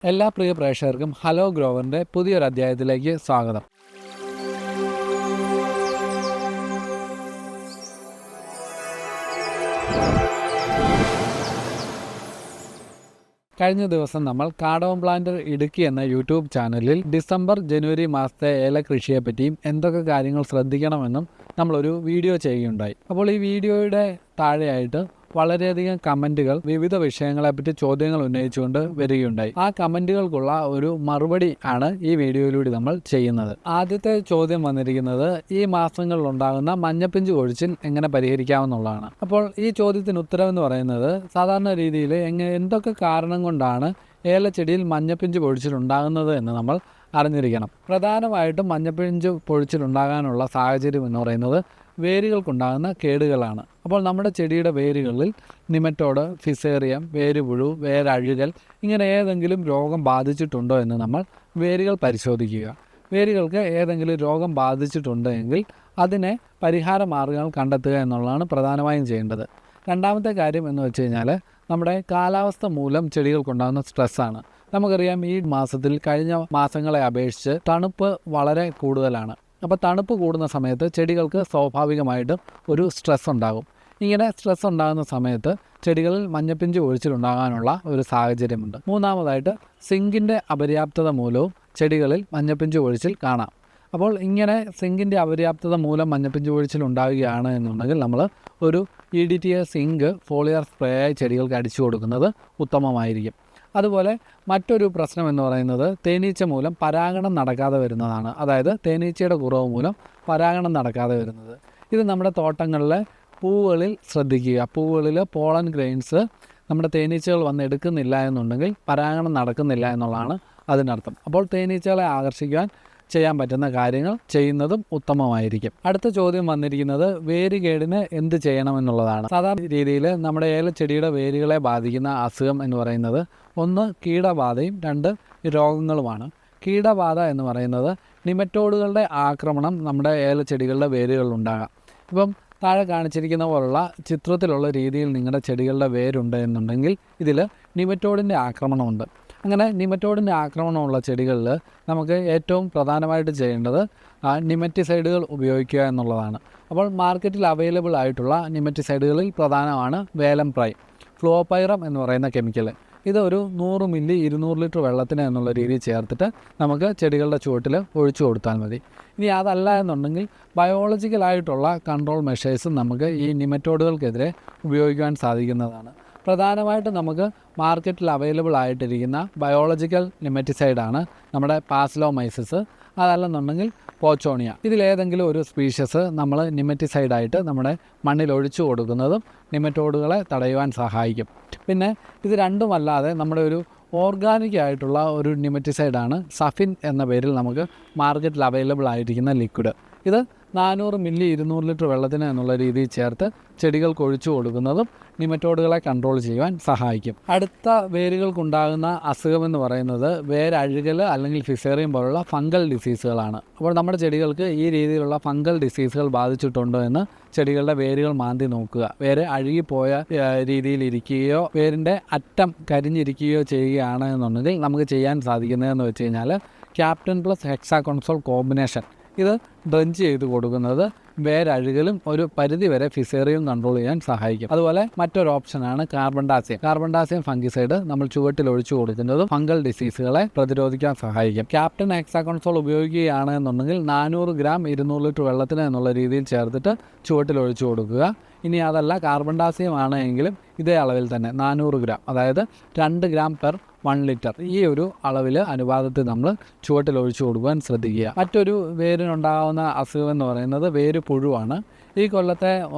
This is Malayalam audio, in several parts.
എല്ലാ പ്രിയ പ്രേക്ഷകർക്കും ഹലോ ഗ്രോവറിൻ്റെ പുതിയൊരു അധ്യായത്തിലേക്ക് സ്വാഗതം. കഴിഞ്ഞ ദിവസം നമ്മൾ കാടോം പ്ലാന്റർ ഇടുക്കി എന്ന യൂട്യൂബ് ചാനലിൽ ഡിസംബർ ജനുവരി മാസത്തെ ഏലകൃഷിയെപ്പറ്റിയും എന്തൊക്കെ കാര്യങ്ങൾ ശ്രദ്ധിക്കണമെന്നും നമ്മളൊരു വീഡിയോ ചെയ്യുകയുണ്ടായി. അപ്പോൾ ഈ വീഡിയോയുടെ താഴെയായിട്ട് വളരെയധികം കമൻറ്റുകൾ വിവിധ വിഷയങ്ങളെപ്പറ്റി ചോദ്യങ്ങൾ ഉന്നയിച്ചുകൊണ്ട് വരികയുണ്ടായി. ആ കമൻറ്റുകൾക്കുള്ള ഒരു മറുപടി ആണ് ഈ വീഡിയോയിലൂടെ നമ്മൾ ചെയ്യുന്നത്. ആദ്യത്തെ ചോദ്യം വന്നിരിക്കുന്നത് ഈ മാസങ്ങളിലുണ്ടാകുന്ന മഞ്ഞപ്പിഞ്ച് കൊഴിച്ചിൽ എങ്ങനെ പരിഹരിക്കാമെന്നുള്ളതാണ്. അപ്പോൾ ഈ ചോദ്യത്തിന് ഉത്തരവെന്ന് പറയുന്നത് സാധാരണ രീതിയിൽ എന്തൊക്കെ കാരണം കൊണ്ടാണ് ഏലച്ചെടിയിൽ മഞ്ഞപ്പിഞ്ച് പൊഴിച്ചിലുണ്ടാകുന്നത് എന്ന് നമ്മൾ അറിഞ്ഞിരിക്കണം. പ്രധാനമായിട്ടും മഞ്ഞപ്പിഞ്ച് പൊഴിച്ചിലുണ്ടാകാനുള്ള സാഹചര്യം എന്ന് പറയുന്നത് വേരുകൾക്കുണ്ടാകുന്ന കേടുകളാണ്. അപ്പോൾ നമ്മുടെ ചെടിയുടെ വേരുകളിൽ നിമറ്റോഡ്, ഫിസേറിയം, വേരുപുഴു, വേരഴുകൽ ഇങ്ങനെ ഏതെങ്കിലും രോഗം ബാധിച്ചിട്ടുണ്ടോ എന്ന് നമ്മൾ വേരുകൾ പരിശോധിക്കുക. വേരുകൾക്ക് ഏതെങ്കിലും രോഗം ബാധിച്ചിട്ടുണ്ടെങ്കിൽ അതിനെ പരിഹാര മാർഗ്ഗങ്ങൾ കണ്ടെത്തുക എന്നുള്ളതാണ് പ്രധാനമായും ചെയ്യേണ്ടത്. രണ്ടാമത്തെ കാര്യം എന്ന് വെച്ച് കഴിഞ്ഞാൽ നമ്മുടെ കാലാവസ്ഥ മൂലം ചെടികൾക്കുണ്ടാകുന്ന സ്ട്രെസ്സാണ്. നമുക്കറിയാം ഈ മാസത്തിൽ കഴിഞ്ഞ മാസങ്ങളെ അപേക്ഷിച്ച് തണുപ്പ് വളരെ കൂടുതലാണ്. അപ്പോൾ തണുപ്പ് കൂടുന്ന സമയത്ത് ചെടികൾക്ക് സ്വാഭാവികമായിട്ടും ഒരു സ്ട്രെസ് ഉണ്ടാകും. ഇങ്ങനെ സ്ട്രെസ് ഉണ്ടാകുന്ന സമയത്ത് ചെടികളിൽ മഞ്ഞപ്പിഞ്ച് ഒഴിച്ചിലുണ്ടാകാനുള്ള ഒരു സാഹചര്യമുണ്ട്. മൂന്നാമതായിട്ട് സിങ്കിൻ്റെ അപര്യാപ്തത മൂലവും ചെടികളിൽ മഞ്ഞപ്പിഞ്ച് ഒഴിച്ചിൽ കാണാം. അപ്പോൾ ഇങ്ങനെ സിങ്കിൻ്റെ അപര്യാപ്തത മൂലം മഞ്ഞപ്പിഞ്ച് ഒഴിച്ചിൽ ഉണ്ടാകുകയാണ് എന്നുണ്ടെങ്കിൽ നമ്മൾ ഒരു EDTA സിങ്ക് ഫോളിയർ സ്പ്രേ ആയി ചെടികൾക്ക് അടിച്ചു കൊടുക്കുന്നത് ഉത്തമമായിരിക്കും. അതുപോലെ മറ്റൊരു പ്രശ്നം എന്ന് പറയുന്നത് തേനീച്ച മൂലം പരാഗണം നടക്കാതെ വരുന്നതാണ്. അതായത് തേനീച്ചയുടെ കുറവ് മൂലം പരാഗണം നടക്കാതെ വരുന്നത്. ഇത് നമ്മുടെ തോട്ടങ്ങളിലെ പൂവുകളിൽ ശ്രദ്ധിക്കുക. പൂവുകളിൽ പോളൻ ഗ്രെയിൻസ് നമ്മുടെ തേനീച്ചകൾ വന്ന് എടുക്കുന്നില്ല എന്നുണ്ടെങ്കിൽ പരാഗണം നടക്കുന്നില്ല എന്നുള്ളതാണ് അതിനർത്ഥം. അപ്പോൾ തേനീച്ചകളെ ആകർഷിക്കാൻ ചെയ്യാൻ പറ്റുന്ന കാര്യങ്ങൾ ചെയ്യുന്നതും ഉത്തമമായിരിക്കും. അടുത്ത ചോദ്യം വന്നിരിക്കുന്നത് വേരുകേടിന് എന്ത് ചെയ്യണമെന്നുള്ളതാണ്. സാധാരണ രീതിയിൽ നമ്മുടെ ഏലച്ചെടിയുടെ വേരുകളെ ബാധിക്കുന്ന അസുഖം എന്ന് പറയുന്നത് ഒന്ന് കീടബാധയും രണ്ട് രോഗങ്ങളുമാണ്. കീടബാധ എന്ന് പറയുന്നത് നിമറ്റോഡുകളുടെ ആക്രമണം നമ്മുടെ ഏലച്ചെടികളുടെ വേരുകളിലുണ്ടാകാം. ഇപ്പം താഴെ കാണിച്ചിരിക്കുന്ന പോലുള്ള ചിത്രത്തിലുള്ള രീതിയിൽ നിങ്ങളുടെ ചെടികളുടെ വേരുണ്ട് എന്നുണ്ടെങ്കിൽ ഇതിൽ നിമറ്റോഡിൻ്റെ ആക്രമണമുണ്ട്. അങ്ങനെ നിമറ്റോഡിൻ്റെ ആക്രമണമുള്ള ചെടികളിൽ നമുക്ക് ഏറ്റവും പ്രധാനമായിട്ട് ചെയ്യേണ്ടത് നിമറ്റിസൈഡുകൾ ഉപയോഗിക്കുക എന്നുള്ളതാണ്. അപ്പോൾ മാർക്കറ്റിൽ അവൈലബിൾ ആയിട്ടുള്ള നിമറ്റിസൈഡുകളിൽ പ്രധാനമാണ് വേലം പ്രൈം, ഫ്ലോപൈറം എന്ന് പറയുന്ന കെമിക്കൽ. ഇത് ഒരു 100 മില്ലി 200 ലിറ്റർ വെള്ളത്തിന് എന്നുള്ള രീതിയിൽ ചേർത്തിട്ട് നമുക്ക് ചെടികളുടെ ചുവട്ടിൽ ഒഴിച്ചു കൊടുത്താൽ മതി. ഇനി അതല്ല എന്നുണ്ടെങ്കിൽ ബയോളജിക്കലായിട്ടുള്ള കൺട്രോൾ മെഷേഴ്സും നമുക്ക് ഈ നിമറ്റോഡുകൾക്കെതിരെ ഉപയോഗിക്കുവാൻ സാധിക്കുന്നതാണ്. പ്രധാനമായിട്ടും നമുക്ക് മാർക്കറ്റിൽ അവൈലബിൾ ആയിട്ടിരിക്കുന്ന ബയോളജിക്കൽ നിമറ്റിസൈഡാണ് നമ്മുടെ പാസ്ലോമൈസിസ്, അതല്ലെന്നുണ്ടെങ്കിൽ പോച്ചോണിയ. ഇതിലേതെങ്കിലും ഒരു സ്പീഷ്യസ് നമ്മൾ നിമറ്റിസൈഡായിട്ട് നമ്മുടെ മണ്ണിൽ ഒഴിച്ചു കൊടുക്കുന്നതും നിമറ്റോഡുകളെ തടയുവാൻ സഹായിക്കും. പിന്നെ ഇത് രണ്ടുമല്ലാതെ നമ്മുടെ ഒരു ഓർഗാനിക് ആയിട്ടുള്ള ഒരു നിമറ്റിസൈഡാണ് സഫിൻ എന്ന പേരിൽ നമുക്ക് മാർക്കറ്റിൽ അവൈലബിൾ ആയിരിക്കുന്ന ലിക്വിഡ്. ഇത് 400 മില്ലി 200 ലിറ്റർ വെള്ളത്തിന് എന്നുള്ള രീതിയിൽ ചേർത്ത് ചെടികൾക്ക് ഒഴിച്ചു കൊടുക്കുന്നതും നിമറ്റോഡുകളെ കൺട്രോൾ ചെയ്യുവാൻ സഹായിക്കും. അടുത്ത വേരുകൾക്കുണ്ടാകുന്ന അസുഖമെന്ന് പറയുന്നത് വേരഴുകൽ അല്ലെങ്കിൽ ഫിസേറിയം പോലുള്ള ഫംഗൽ ഡിസീസുകളാണ്. അപ്പോൾ നമ്മുടെ ചെടികൾക്ക് ഈ രീതിയിലുള്ള ഫംഗൽ ഡിസീസുകൾ ബാധിച്ചിട്ടുണ്ടോ എന്ന് ചെടികളുടെ വേരുകൾ മാന്തി നോക്കുക. വേര് അഴുകിപ്പോയ രീതിയിൽ ഇരിക്കുകയോ വേരിൻ്റെ അറ്റം കരിഞ്ഞിരിക്കുകയോ ചെയ്യുകയാണ് എന്നുണ്ടെങ്കിൽ നമുക്ക് ചെയ്യാൻ സാധിക്കുന്നതെന്ന് വെച്ച് കഴിഞ്ഞാൽ ക്യാപ്റ്റൻ പ്ലസ് ഹെക്സാകോൺസോൾ കോമ്പിനേഷൻ ഇത് ഡ്രഞ്ച് ചെയ്ത് കൊടുക്കുന്നത് വേരഴുകലും ഒരു പരിധിവരെ ഫിസേറിയം കൺട്രോൾ ചെയ്യാൻ സഹായിക്കും. അതുപോലെ മറ്റൊരു ഓപ്ഷനാണ് കാർബൺഡാസിയം ഫംഗിസൈഡ് നമ്മൾ ചുവട്ടിൽ ഒഴിച്ചു കൊടുക്കുന്നതും ഫംഗൽ ഡിസീസുകളെ പ്രതിരോധിക്കാൻ സഹായിക്കും. ക്യാപ്റ്റൻ ഹെക്സാകോൺസോൾ ഉപയോഗിക്കുകയാണ് എന്നുണ്ടെങ്കിൽ 400 ഗ്രാം 200 ലിറ്റർ വെള്ളത്തിന് എന്നുള്ള രീതിയിൽ ചേർത്തിട്ട് ചുവട്ടിൽ ഒഴിച്ചു കൊടുക്കുക. ഇനി അതല്ല കാർബൺഡാസിയം ആണ് എങ്കിലും ഇതേ അളവിൽ തന്നെ 400 ഗ്രാം, അതായത് 2 ഗ്രാം പെർ 1 ലിറ്റർ ഈ ഒരു അളവിൽ അനുപാതത്തിൽ നമ്മൾ ചുവട്ടിൽ ഒഴിച്ചു കൊടുക്കുവാൻ ശ്രദ്ധിക്കുക. മറ്റൊരു വേരിനുണ്ടാകുന്ന അസുഖം എന്ന് പറയുന്നത് വേരുപുഴുവാണ്. ഈ കൊല്ലത്തെ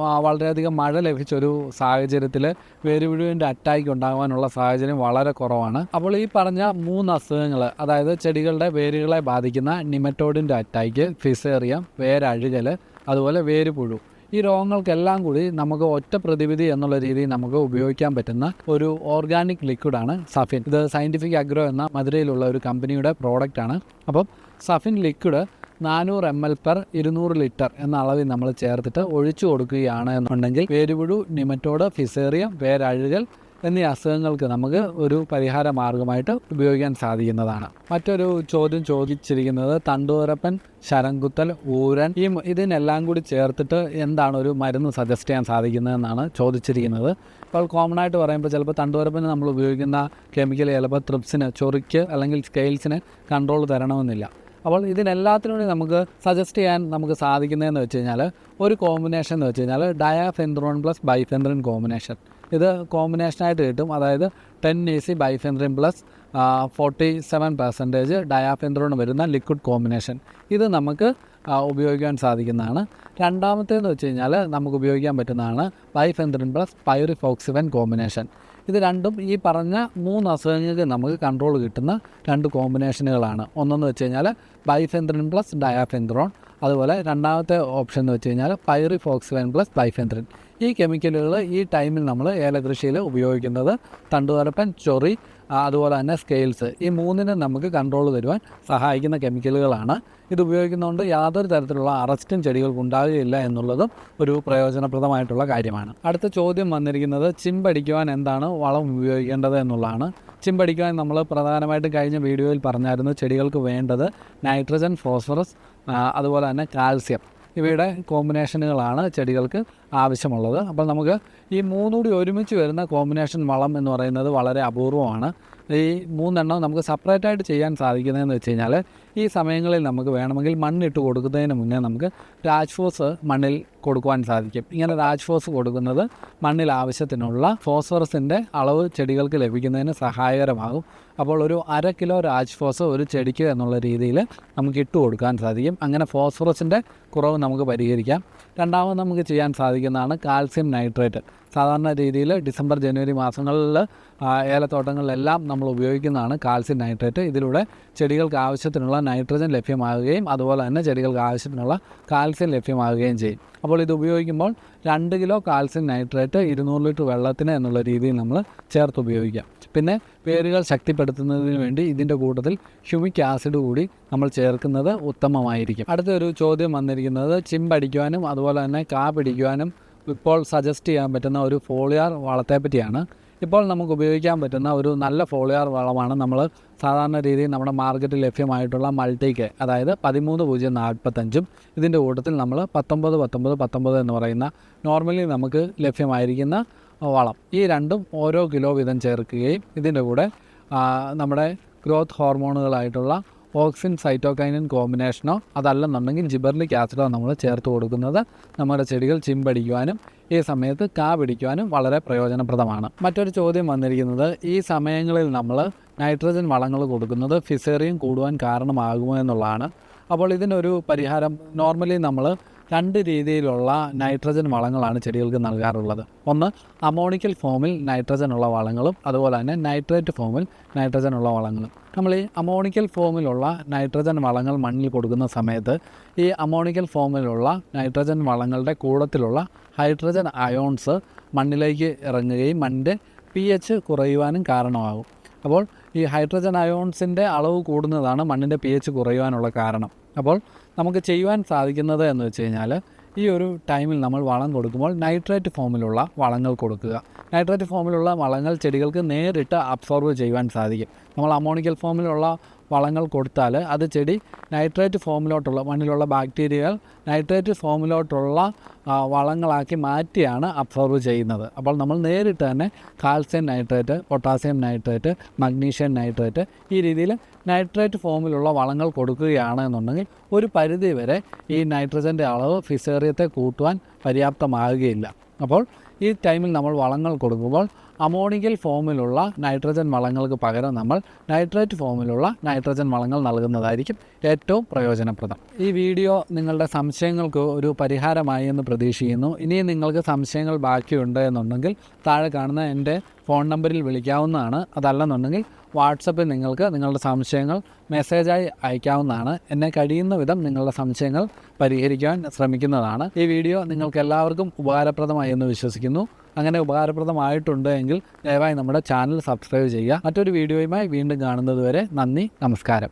വളരെയധികം മഴ ലഭിച്ചൊരു സാഹചര്യത്തിൽ വേരുപുഴുവിൻ്റെ അറ്റാക്ക് ഉണ്ടാകാനുള്ള സാഹചര്യം വളരെ കുറവാണ്. അപ്പോൾ ഈ പറഞ്ഞ 3 അസുഖങ്ങൾ, അതായത് ചെടികളുടെ വേരുകളെ ബാധിക്കുന്ന നിമറ്റോഡിൻ്റെ അറ്റാക്ക്, ഫിസേറിയം, വേരഴുകൽ, അതുപോലെ വേരുപുഴു, ഈ രോഗങ്ങൾക്കെല്ലാം കൂടി നമുക്ക് ഒറ്റ പ്രതിവിധി എന്നുള്ള രീതിയിൽ നമുക്ക് ഉപയോഗിക്കാൻ പറ്റുന്ന ഒരു ഓർഗാനിക് ലിക്വിഡാണ് സഫിൻ. ഇത് സയൻറ്റിഫിക് അഗ്രോ എന്ന മധുരയിലുള്ള ഒരു കമ്പനിയുടെ പ്രോഡക്റ്റാണ്. അപ്പം Safin liquid 400 ml per 200 litre എന്ന അളവിൽ നമ്മൾ ചേർത്തിട്ട് ഒഴിച്ചു കൊടുക്കുകയാണ് എന്നുണ്ടെങ്കിൽ വേരുപുഴു, നിമറ്റോഡ്, ഫിസേറിയം, വേരഴുകൽ എന്നീ അസുഖങ്ങൾക്ക് നമുക്ക് ഒരു പരിഹാര മാർഗമായിട്ട് ഉപയോഗിക്കാൻ സാധിക്കുന്നതാണ്. മറ്റൊരു ചോദ്യം ചോദിച്ചിരിക്കുന്നത് തണ്ടുതുരപ്പൻ, ശരംകുത്തൽ, ഊരൻ ഇതിനെല്ലാം കൂടി ചേർത്തിട്ട് എന്താണ് ഒരു മരുന്ന് സജസ്റ്റ് ചെയ്യാൻ സാധിക്കുന്നതെന്നാണ് ചോദിച്ചിരിക്കുന്നത്. ഇപ്പോൾ കോമൺ ആയിട്ട് പറയുമ്പോൾ ചിലപ്പോൾ തണ്ടുതുരപ്പന് നമ്മൾ ഉപയോഗിക്കുന്ന കെമിക്കൽ ചിലപ്പോൾ ട്രിപ്സിന്, ചൊറിക്ക് അല്ലെങ്കിൽ സ്കെയിൽസിന് കൺട്രോൾ തരണമെന്നില്ല. അപ്പോൾ ഇതിനെല്ലാത്തിനും കൂടി നമുക്ക് സജസ്റ്റ് ചെയ്യാൻ നമുക്ക് സാധിക്കുന്നതെന്ന് വെച്ച് കഴിഞ്ഞാൽ ഒരു കോമ്പിനേഷൻ എന്ന് വെച്ച് കഴിഞ്ഞാൽ ഡയാഫെൻഡ്രോൺ പ്ലസ് ബൈഫെൻഡ്രിൻ കോമ്പിനേഷൻ. ഇത് കോമ്പിനേഷനായിട്ട് കിട്ടും. അതായത് 10 EC ബൈഫെൻഡ്രിൻ പ്ലസ് 47% ഡയാഫെൻഡ്രോൺ വരുന്ന ലിക്വിഡ് കോമ്പിനേഷൻ. ഇത് നമുക്ക് ഉപയോഗിക്കാൻ സാധിക്കുന്നതാണ്. രണ്ടാമത്തേന്ന് വെച്ച് കഴിഞ്ഞാൽ നമുക്ക് ഉപയോഗിക്കാൻ പറ്റുന്നതാണ് ബൈഫെൻഡ്രിൻ പ്ലസ് പൈറിഫോക്സിവൻ കോമ്പിനേഷൻ. ഇത് രണ്ടും ഈ പറഞ്ഞ 3 അസുഖങ്ങൾക്ക് നമുക്ക് കൺട്രോൾ കിട്ടുന്ന 2 കോമ്പിനേഷനുകളാണ്. ഒന്നെന്ന് വെച്ച് കഴിഞ്ഞാൽ ബൈഫെൻഡ്രിൻ പ്ലസ് ഡയാഫെൻഡ്രോൺ, അതുപോലെ രണ്ടാമത്തെ ഓപ്ഷൻ എന്ന് വെച്ച് കഴിഞ്ഞാൽ പൈറിഫോക്സിവൻ പ്ലസ് ബൈഫെൻഡ്രിൻ. ഈ കെമിക്കലുകൾ ഈ ടൈമിൽ നമ്മൾ ഏലകൃഷിയിൽ ഉപയോഗിക്കുന്നത് തണ്ടുതുരപ്പൻ, ചൊറി, അതുപോലെ തന്നെ സ്കെയിൽസ്, ഈ 3നും നമുക്ക് കൺട്രോൾ തരുവാൻ സഹായിക്കുന്ന കെമിക്കലുകളാണ്. ഇത് ഉപയോഗിക്കുന്നതുകൊണ്ട് യാതൊരു തരത്തിലുള്ള അറസ്റ്റും ചെടികൾക്ക് ഉണ്ടാകുകയില്ല എന്നുള്ളതും ഒരു പ്രയോജനപ്രദമായിട്ടുള്ള കാര്യമാണ്. അടുത്ത ചോദ്യം വന്നിരിക്കുന്നത് ചിമ്പടിക്കുവാൻ എന്താണ് വളം ഉപയോഗിക്കേണ്ടത് എന്നുള്ളതാണ്. ചിമ്പടിക്കുവാൻ നമ്മൾ പ്രധാനമായിട്ടും കഴിഞ്ഞ വീഡിയോയിൽ പറഞ്ഞായിരുന്നു ചെടികൾക്ക് വേണ്ടത് നൈട്രജൻ, ഫോസ്ഫറസ്, അതുപോലെ തന്നെ കാൽസ്യം, ഇവയുടെ കോമ്പിനേഷനുകളാണ് ചെടികൾക്ക് ആവശ്യമുള്ളത്. അപ്പോൾ നമുക്ക് ഈ 3 കൂടി ഒരുമിച്ച് വരുന്ന കോമ്പിനേഷൻ വളം എന്ന് പറയുന്നത് വളരെ അപൂർവമാണ്. ഈ 3 എണ്ണം നമുക്ക് സെപ്പറേറ്റായിട്ട് ചെയ്യാൻ സാധിക്കുന്നതെന്ന് വെച്ച് കഴിഞ്ഞാൽ ഈ സമയങ്ങളിൽ നമുക്ക് വേണമെങ്കിൽ മണ്ണിട്ട് കൊടുക്കുന്നതിന് മുന്നേ നമുക്ക് രാജ്ഫോസ് മണ്ണിൽ കൊടുക്കുവാൻ സാധിക്കും. ഇങ്ങനെ രാജ്ഫോസ് കൊടുക്കുന്നത് മണ്ണിൽ ആവശ്യത്തിനുള്ള ഫോസ്ഫറസിൻ്റെ അളവ് ചെടികൾക്ക് ലഭിക്കുന്നതിന് സഹായകരമാകും. അപ്പോൾ ഒരു 1/2 കിലോ രാജ്ഫോസ് ഒരു ചെടിക്ക് എന്നുള്ള രീതിയിൽ നമുക്ക് ഇട്ട് കൊടുക്കാൻ സാധിക്കും. അങ്ങനെ ഫോസ്ഫറസിൻ്റെ കുറവ് നമുക്ക് പരിഹരിക്കാം. രണ്ടാമത് നമുക്ക് ചെയ്യാൻ സാധിക്കുന്നതാണ് കാൽസ്യം നൈട്രേറ്റ്. സാധാരണ രീതിയിൽ ഡിസംബർ, ജനുവരി മാസങ്ങളിൽ ഏലത്തോട്ടങ്ങളിലെല്ലാം നമ്മൾ ഉപയോഗിക്കുന്നതാണ് കാൽസ്യം നൈട്രേറ്റ്. ഇതിലൂടെ ചെടികൾക്ക് ആവശ്യത്തിനുള്ള നൈട്രജൻ ലഭ്യമാകുകയും അതുപോലെ തന്നെ ചെടികൾക്ക് ആവശ്യത്തിനുള്ള കാൽസ്യം ലഭ്യമാകുകയും ചെയ്യും. അപ്പോൾ ഇത് ഉപയോഗിക്കുമ്പോൾ 2 കിലോ കാൽസ്യം നൈട്രേറ്റ് 200 ലിറ്റർ വെള്ളത്തിന് എന്നുള്ള രീതിയിൽ നമ്മൾ ചേർത്ത് ഉപയോഗിക്കാം. പിന്നെ വേരുകൾ ശക്തിപ്പെടുത്തുന്നതിന് വേണ്ടി ഇതിൻ്റെ കൂട്ടത്തിൽ ഹ്യൂമിക് ആസിഡ് കൂടി നമ്മൾ ചേർക്കുന്നത് ഉത്തമമായിരിക്കും. അടുത്തൊരു ചോദ്യം വന്നിരിക്കുന്നത് ചിമ്പടിക്കുവാനും അതുപോലെ തന്നെ കാ പിടിക്കുവാനും ഇപ്പോൾ സജസ്റ്റ് ചെയ്യാൻ പറ്റുന്ന ഒരു ഫോളിയാർ വളത്തെ പറ്റിയാണ്. ഇപ്പോൾ നമുക്ക് ഉപയോഗിക്കാൻ പറ്റുന്ന ഒരു നല്ല ഫോളിയാർ വളമാണ് നമ്മൾ സാധാരണ രീതിയിൽ നമ്മുടെ മാർക്കറ്റിൽ ലഭ്യമായിട്ടുള്ള മൾട്ടിക്ക്, അതായത് 13-0-45. ഇതിൻ്റെ കൂട്ടത്തിൽ നമ്മൾ 19-19-19 എന്ന് പറയുന്ന നോർമലി നമുക്ക് ലഭ്യമായിരിക്കുന്ന വളം, ഈ രണ്ടും ഓരോ കിലോ വീതം ചേർക്കുകയും ഇതിൻ്റെ കൂടെ നമ്മുടെ ഗ്രോത്ത് ഹോർമോണുകളായിട്ടുള്ള ഓക്സിൻ, സൈറ്റോകൈനിൻ കോമ്പിനേഷനോ അതല്ലെന്നുണ്ടെങ്കിൽ ജിബർലിക് ആസിഡോ നമ്മൾ ചേർത്ത് കൊടുക്കുന്നത് നമ്മുടെ ചെടികൾ ചിമ്പടിക്കുവാനും ഈ സമയത്ത് കാ പിടിക്കുവാനും വളരെ പ്രയോജനപ്രദമാണ്. മറ്റൊരു ചോദ്യം വന്നിരിക്കുന്നത് ഈ സമയങ്ങളിൽ നമ്മൾ നൈട്രജൻ വളങ്ങൾ കൊടുക്കുന്നത് ഫിസേറിയം കൂടുവാൻ കാരണമാകുമോ എന്നുള്ളതാണ്. അപ്പോൾ ഇതിനൊരു പരിഹാരം നോർമലി നമ്മൾ 2 രീതിയിലുള്ള നൈട്രജൻ വളങ്ങളാണ് ചെടികൾക്ക് നൽകാറുള്ളത്. ഒന്ന് അമോണിക്കൽ ഫോമിൽ നൈട്രജൻ ഉള്ള വളങ്ങളും അതുപോലെ തന്നെ നൈട്രേറ്റ് ഫോമിൽ നൈട്രജൻ ഉള്ള വളങ്ങളും. നമ്മൾ ഈ അമോണിക്കൽ ഫോമിലുള്ള നൈട്രജൻ വളങ്ങൾ മണ്ണിൽ കൊടുക്കുന്ന സമയത്ത് ഈ അമോണിക്കൽ ഫോമിലുള്ള നൈട്രജൻ വളങ്ങളുടെ കൂട്ടത്തിലുള്ള ഹൈഡ്രജൻ അയോൺസ് മണ്ണിലേക്ക് ഇറങ്ങുകയും മണ്ണിൻ്റെ pH കുറയുവാനും കാരണമാകും. അപ്പോൾ ഈ ഹൈഡ്രജൻ അയോൺസിൻ്റെ അളവ് കൂടുന്നതാണ് മണ്ണിൻ്റെ pH കുറയുവാനുള്ള കാരണം. അപ്പോൾ നമുക്ക് ചെയ്യുവാൻ സാധിക്കുന്നത് എന്ന് വെച്ച് കഴിഞ്ഞാൽ ഈ ഒരു ടൈമിൽ നമ്മൾ വളം കൊടുക്കുമ്പോൾ നൈട്രേറ്റ് ഫോമിലുള്ള വളങ്ങൾ കൊടുക്കുക. നൈട്രേറ്റ് ഫോമിലുള്ള വളങ്ങൾ ചെടികൾക്ക് നേരിട്ട് അബ്സോർബ് ചെയ്യുവാൻ സാധിക്കും. നമ്മൾ അമോണിക്കൽ ഫോമിലുള്ള വളങ്ങൾ കൊടുത്താൽ അത് ചെടി നൈട്രേറ്റ് ഫോമിലോട്ടുള്ള മണ്ണിലുള്ള ബാക്ടീരിയകൾ നൈട്രേറ്റ് ഫോമിലോട്ടുള്ള വളങ്ങളാക്കി മാറ്റിയാണ് അബ്സോർബ് ചെയ്യുന്നത്. അപ്പോൾ നമ്മൾ നേരിട്ട് തന്നെ calcium nitrate, potassium nitrate, magnesium nitrate ഈ രീതിയിൽ നൈട്രേറ്റ് ഫോമിലുള്ള വളങ്ങൾ കൊടുക്കുകയാണ് എന്നുണ്ടെങ്കിൽ ഒരു പരിധി വരെ ഈ നൈട്രജൻ്റെ അളവ് ഫിസേറിയത്തെ കൂട്ടുവാൻ പര്യാപ്തമാകുകയില്ല. അപ്പോൾ ഈ ടൈമിൽ നമ്മൾ വളങ്ങൾ കൊടുക്കുമ്പോൾ അമോണിക്കൽ ഫോമിലുള്ള നൈട്രജൻ വളങ്ങൾക്ക് പകരം നമ്മൾ നൈട്രേറ്റ് ഫോമിലുള്ള നൈട്രജൻ വളങ്ങൾ നൽകുന്നതായിരിക്കും ഏറ്റവും പ്രയോജനപ്രദം. ഈ വീഡിയോ നിങ്ങളുടെ സംശയങ്ങൾക്ക് ഒരു പരിഹാരമായി എന്ന് പ്രതീക്ഷിക്കുന്നു. ഇനിയും നിങ്ങൾക്ക് സംശയങ്ങൾ ബാക്കിയുണ്ട് എന്നുണ്ടെങ്കിൽ താഴെ കാണുന്ന എൻ്റെ ഫോൺ നമ്പറിൽ വിളിക്കാവുന്നതാണ്. അതല്ലെന്നുണ്ടെങ്കിൽ വാട്സപ്പിൽ നിങ്ങൾക്ക് നിങ്ങളുടെ സംശയങ്ങൾ മെസ്സേജായി അയക്കാവുന്നതാണ്. എന്നെ കഴിയുന്ന വിധം നിങ്ങളുടെ സംശയങ്ങൾ പരിഹരിക്കാൻ ശ്രമിക്കുന്നതാണ്. ഈ വീഡിയോ നിങ്ങൾക്ക് എല്ലാവർക്കും ഉപകാരപ്രദമായി എന്ന് വിശ്വസിക്കുന്നു. അങ്ങനെ ഉപകാരപ്രദമായിട്ടുണ്ട് എങ്കിൽ ദയവായി നമ്മുടെ ചാനൽ സബ്സ്ക്രൈബ് ചെയ്യുക. മറ്റൊരു വീഡിയോയുമായി വീണ്ടും കാണുന്നത് വരെ നന്ദി, നമസ്കാരം.